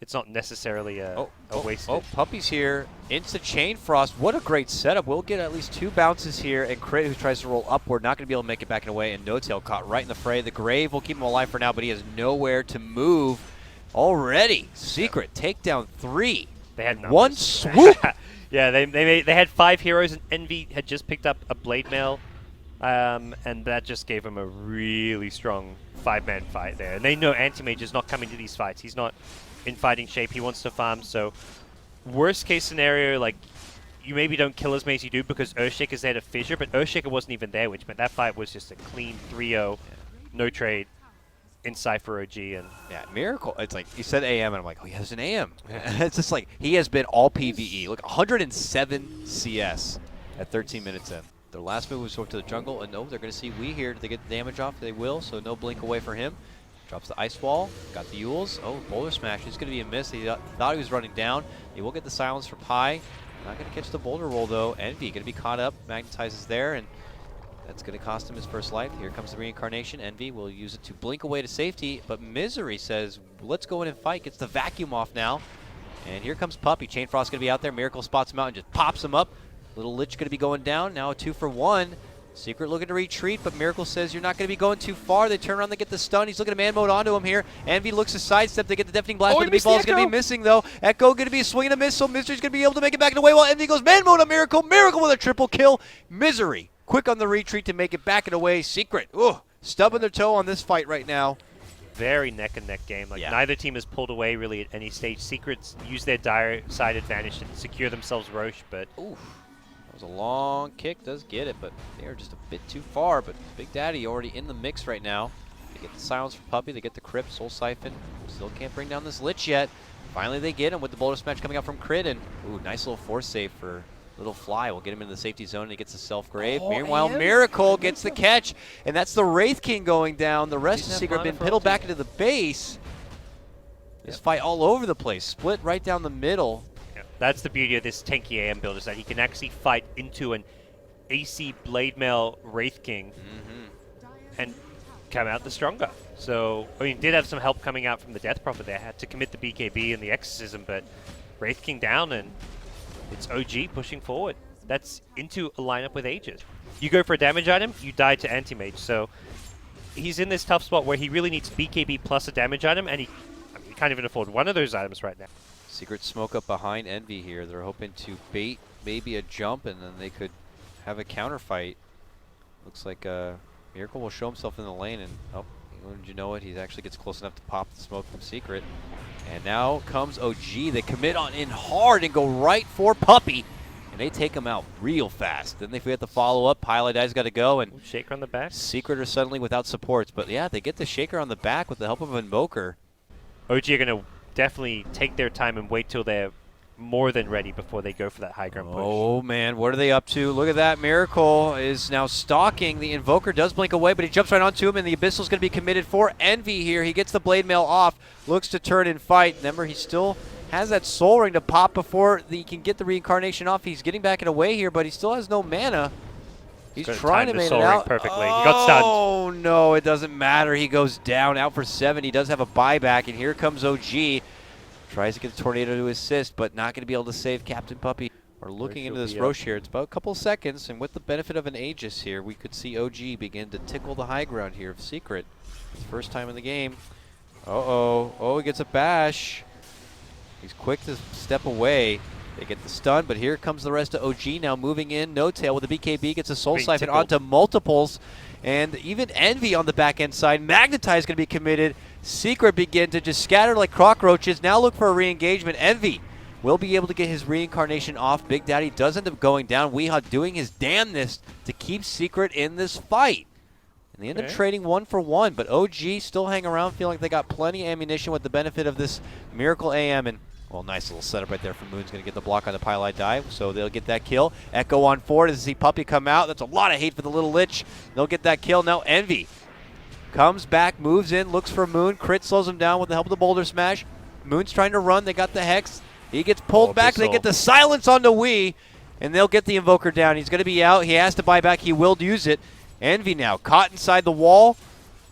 it's not necessarily a wasted. Oh, Puppy's here. Insta Chain Frost. What a great setup. We'll get at least 2 bounces here. And Crit, who tries to roll upward, not going to be able to make it back and away. And No Tail caught right in the fray. The Grave will keep him alive for now, but he has nowhere to move already. Secret, takedown 3. They had numbers. One swoop. Yeah, they had 5 heroes, and Envy had just picked up a Blade Mail, and that just gave him a really strong 5-man fight there. And they know Anti-Mage is not coming to these fights. He's not in fighting shape. He wants to farm. So worst case scenario, like, you maybe don't kill as many as you do because Earthshaker's there to fissure, but Earthshaker wasn't even there, which meant that fight was just a clean 3-0, no trade in Cypher OG. And yeah, Miracle. It's like, you said AM, and I'm like, oh, yeah, there's an AM. It's just like, he has been all PvE. Look, 107 CS at 13 minutes in. Their last move was over to the jungle, and no, they're going to see Wii here. Did they get the damage off? They will, so no blink away for him. Drops the Ice Wall, got the Yules. Oh, Boulder Smash is going to be a miss. He thought he was running down. He will get the silence for Pi. Not going to catch the Boulder Roll, though. Envy going to be caught up. Magnetizes there, and that's going to cost him his first life. Here comes the Reincarnation. Envy will use it to blink away to safety, but Misery says, let's go in and fight. Gets the vacuum off now. And here comes Puppy. Chain Frost going to be out there. Miracle spots him out and just pops him up. Little Lich going to be going down. Now a 2-for-1. Secret looking to retreat, but Miracle says you're not going to be going too far. They turn around, they get the stun. He's looking to man mode onto him here. Envy looks to sidestep. They get the Deafening Blast, but the Meatball is going to be missing, though. Echo going to be swinging a miss, so Misery's going to be able to make it back and away while Envy goes man mode on Miracle. Miracle with a triple kill. Misery quick on the retreat to make it back and away. Secret, stubbing their toe on this fight right now. very neck and neck game. Like neither team has pulled away really at any stage. Secrets use their dire side advantage to secure themselves Roche, but oof. That was a long kick, does get it, but they are just a bit too far. But Big Daddy already in the mix right now. They get the silence for Puppy, they get the Crypt, Soul Siphon. Still can't bring down this Lich yet. Finally they get him with the Boulder Smash coming out from Crit, and ooh, nice little force save for Little Fly. Will get him into the safety zone and he gets the self-grave. Meanwhile, Miracle gets the catch, and that's the Wraith King going down. The rest of the Secret have been piddled back into the base. This fight all over the place, split right down the middle. Yeah, that's the beauty of this tanky AM build, is that he can actually fight into an AC Blade Mail Wraith King and come out the stronger. So, I mean, did have some help coming out from the Death Prophet there. Had to commit the BKB and the Exorcism, but Wraith King down, and it's OG pushing forward. That's into a lineup with Aegis. You go for a damage item, you die to Anti-Mage. So he's in this tough spot where he really needs BKB plus a damage item, and he can't even afford one of those items right now. Secret smoke up behind Envy here. They're hoping to bait maybe a jump, and then they could have a counter fight. Looks like Miracle will show himself in the lane, and oh, wouldn't you know it, he actually gets close enough to pop the smoke from Secret. And now comes OG. They commit on in hard and go right for Puppy. And they take him out real fast. Then they forget the follow-up. Pilot Eye's got to go. And Shaker on the back. Secret are suddenly without supports. But yeah, they get the Shaker on the back with the help of Invoker. OG are going to definitely take their time and wait till they're more than ready before they go for that high ground push. Oh man, what are they up to? Look at that. Miracle is now stalking. The Invoker does blink away, but he jumps right onto him, and the Abyssal's going to be committed for Envy here. He gets the Blade Mail off, looks to turn and fight. Remember, he still has that Soul Ring to pop before he can get the Reincarnation off. He's getting back and away here, but he still has no mana. He's trying to make it out perfectly. He got stunned. Oh no, it doesn't matter. He goes down, out for 7. He does have a buyback, and here comes OG. Tries to get the Tornado to assist, but not going to be able to save Captain Puppy. We're looking into this Roche here. It's about a couple seconds, and with the benefit of an Aegis here, we could see OG begin to tickle the high ground here of Secret. It's the first time in the game. Uh-oh. Oh, he gets a bash. He's quick to step away. They get the stun, but here comes the rest of OG now moving in. No Tail with the BKB gets a Soul Siphon onto multiples. And even Envy on the back end side. Magnetize going to be committed. Secret begin to just scatter like cockroaches. Now look for a re-engagement. Envy will be able to get his Reincarnation off. Big Daddy does end up going down. Weehaw doing his damnness to keep Secret in this fight. And they end up trading 1 for 1, but OG still hang around feeling like they got plenty of ammunition with the benefit of this Miracle AM. And well, nice little setup right there from Moon's going to get the block on the Pylite dive, so they'll get that kill. Echo on forward as they see Puppy come out. That's a lot of hate for the little Lich. They'll get that kill. Now Envy comes back, moves in, looks for Moon. Crit slows him down with the help of the Boulder Smash. Moon's trying to run. They got the Hex. He gets pulled back. They get the silence on the Wii, and they'll get the Invoker down. He's going to be out. He has to buy back. He will use it. Envy now caught inside the wall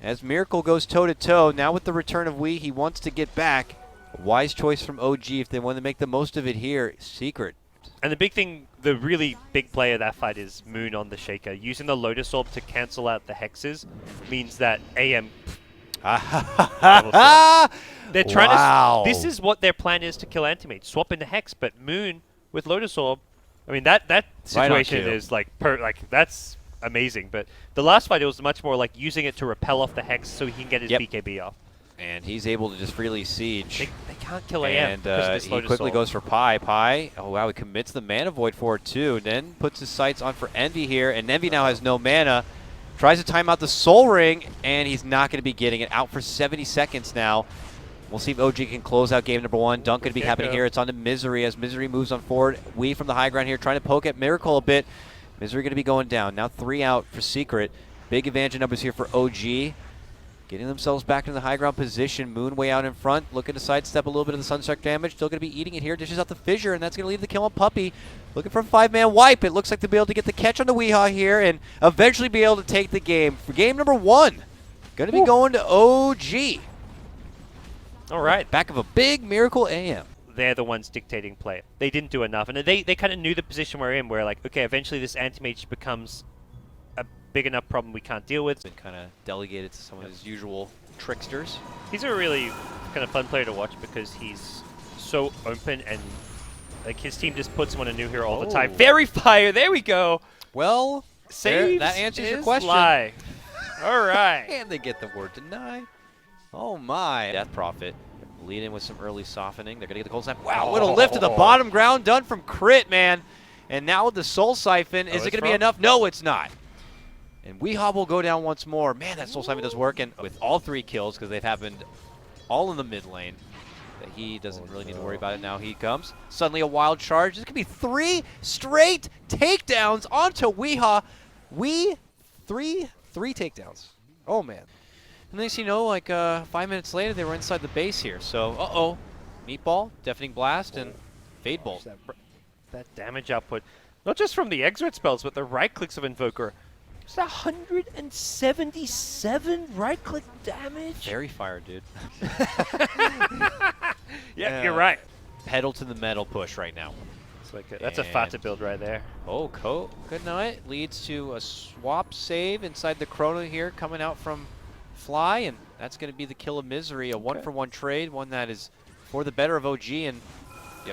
as Miracle goes toe-to-toe. Now with the return of Wii, he wants to get back. Wise choice from OG if they want to make the most of it here. Secret. And the big thing, the really big play of that fight is Moon on the Shaker. Using the Lotus Orb to cancel out the hexes means that AM... They're trying to... This is what their plan is to kill Anti-Mage. Swap into Hex, but Moon with Lotus Orb... I mean, that situation is like that's amazing. But the last fight, it was much more like using it to repel off the Hex so he can get his BKB off. And he's able to just freely siege. They can't kill AM. And he quickly goes for Pi. Pi, oh wow, he commits the mana void for it too. Then puts his sights on for Envy here. And Envy now has no mana. Tries to time out the Soul Ring, and he's not going to be getting it. Out for 70 seconds now. We'll see if OG can close out game number 1. Dunk going to be happening here. It's on to Misery as Misery moves on forward. We from the high ground here trying to poke at Miracle a bit. Misery going to be going down. Now 3 out for Secret. Big advantage in numbers here for OG. Getting themselves back into the high ground position. Moon way out in front. Looking to sidestep a little bit of the Sunstruck damage. Still going to be eating it here. Dishes out the Fissure, and that's going to leave the kill on Puppey. Looking for a 5-man wipe. It looks like they'll be able to get the catch on the Weehaw here and eventually be able to take the game. For game number 1, going to be going to OG. All right. Back of a big Miracle AM. They're the ones dictating play. They didn't do enough. And they kind of knew the position we're in where, like, okay, eventually this Anti-Mage becomes a big enough problem we can't deal with. Been kind of delegated to some of his usual tricksters. He's a really kind of fun player to watch because he's so open and, like, his team just puts him on a new hero all the time. Fairy Fire, there we go. Well, saves that answers your his question. Life. All right. And they get the word deny. Oh my. Death Prophet lead in with some early softening. They're going to get the cold snap. Wow, what a lift to the bottom ground done from Crit, man. And now with the Soul Siphon, is it going to be enough? No, it's not. And Weehaw will go down once more. Man, that Soul Siphon does work. And with all 3 kills, because they've happened all in the mid lane, that he doesn't really need to worry about it. Now he comes. Suddenly a wild charge. This could be 3 straight takedowns onto Weehaw. Three takedowns. Oh, man. And next you know, like 5 minutes later, they were inside the base here. So, Meatball, Deafening Blast, and Fade Bolt. That damage output, not just from the Exert spells, but the right clicks of Invoker. It's 177 right click damage. Fairy Fire, dude. Yeah, you're right. Pedal to the metal push right now. It's like that's a Fata build right there. Oh, good night. Leads to a swap save inside the Chrono here, coming out from Fly, and that's going to be the kill of Misery. A 1-for-1 trade, one that is for the better of OG. And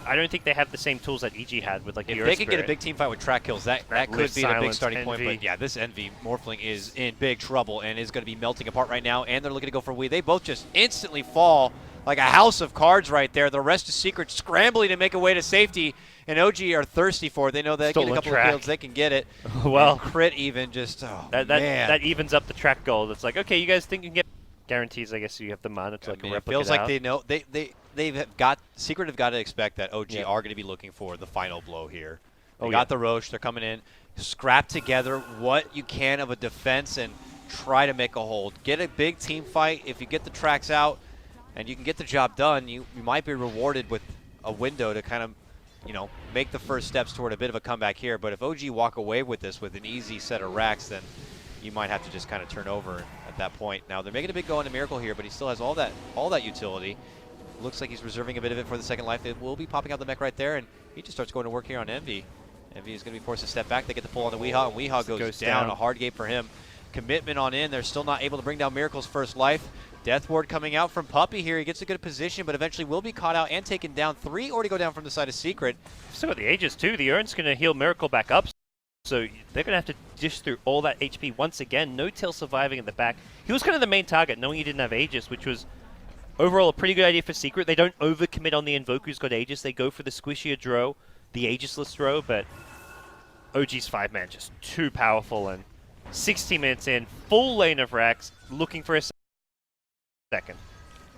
I don't think they have the same tools that EG had with, like, if they could get a big team fight with track kills, that could be the big starting point. Envy. But yeah, this Envy Morphling is in big trouble and is going to be melting apart right now. And they're looking to go for Wii. They both just instantly fall like a house of cards right there. The rest of Secret scrambling to make a way to safety. And OG are thirsty for it. They know that get a couple of kills, they can get it. Well, and Crit even just, man. That evens up the track goal. It's like, okay, you guys think you can get guarantees. I guess you have the mana to, like, replicate. It feels like they know Secret have got to expect that OG are going to be looking for the final blow here. They got the Roche. They're coming in. Scrap together what you can of a defense and try to make a hold. Get a big team fight. If you get the tracks out and you can get the job done, you might be rewarded with a window to kind of, make the first steps toward a bit of a comeback here. But if OG walk away with this with an easy set of racks, then you might have to just kind of turn over at that point. Now they're making a big go into Miracle here, but he still has all that utility. Looks like he's reserving a bit of it for the second life. It will be popping out the mech right there, and he just starts going to work here on Envy. Envy is going to be forced to step back. They get the pull on the Weehaw, and Weehaw goes down. A hard game for him. Commitment on in. They're still not able to bring down Miracle's first life. Death Ward coming out from Puppey here. He gets a good position, but eventually will be caught out and taken down. 3 already go down from the side of Secret. Still got the Aegis too. The Urn's going to heal Miracle back up. So they're going to have to dish through all that HP once again. No Tail surviving in the back. He was kind of the main target, knowing he didn't have Aegis, which was overall a pretty good idea for Secret. They don't overcommit on the Invoker who's got Aegis. They go for the squishier Dro, the Aegisless Dro, but OG's 5-man just too powerful. And 60 minutes in, full lane of racks, looking for a second.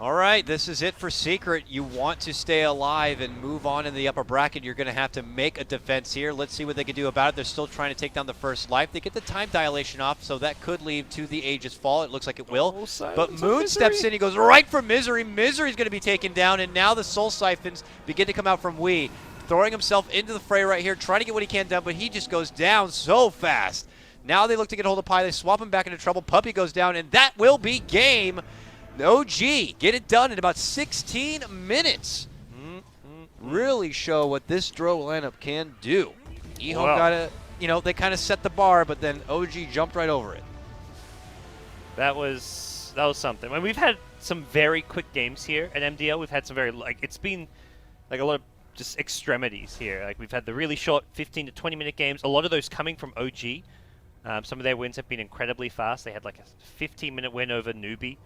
All right, this is it for Secret. You want to stay alive and move on in the upper bracket. You're going to have to make a defense here. Let's see what they can do about it. They're still trying to take down the first life. They get the time dilation off, so that could lead to the Aegis fall. It looks like it will. But Moon steps in. He goes right for Misery. Misery's going to be taken down, and now the Soul Siphons begin to come out from Wii. Throwing himself into the fray right here, trying to get what he can done, but he just goes down so fast. Now they look to get hold of Pi. They swap him back into trouble. Puppey goes down, and that will be game. OG get it done in about 16 minutes. Really show what this Dro lineup can do. Eho got to, they kind of set the bar, but then OG jumped right over it. That was something. I mean, we've had some very quick games here at MDL. We've had some very, it's been like a lot of just extremities here. Like we've had the really short 15 to 20 minute games. A lot of those coming from OG. Some of their wins have been incredibly fast. They had like a 15-minute win over Newbie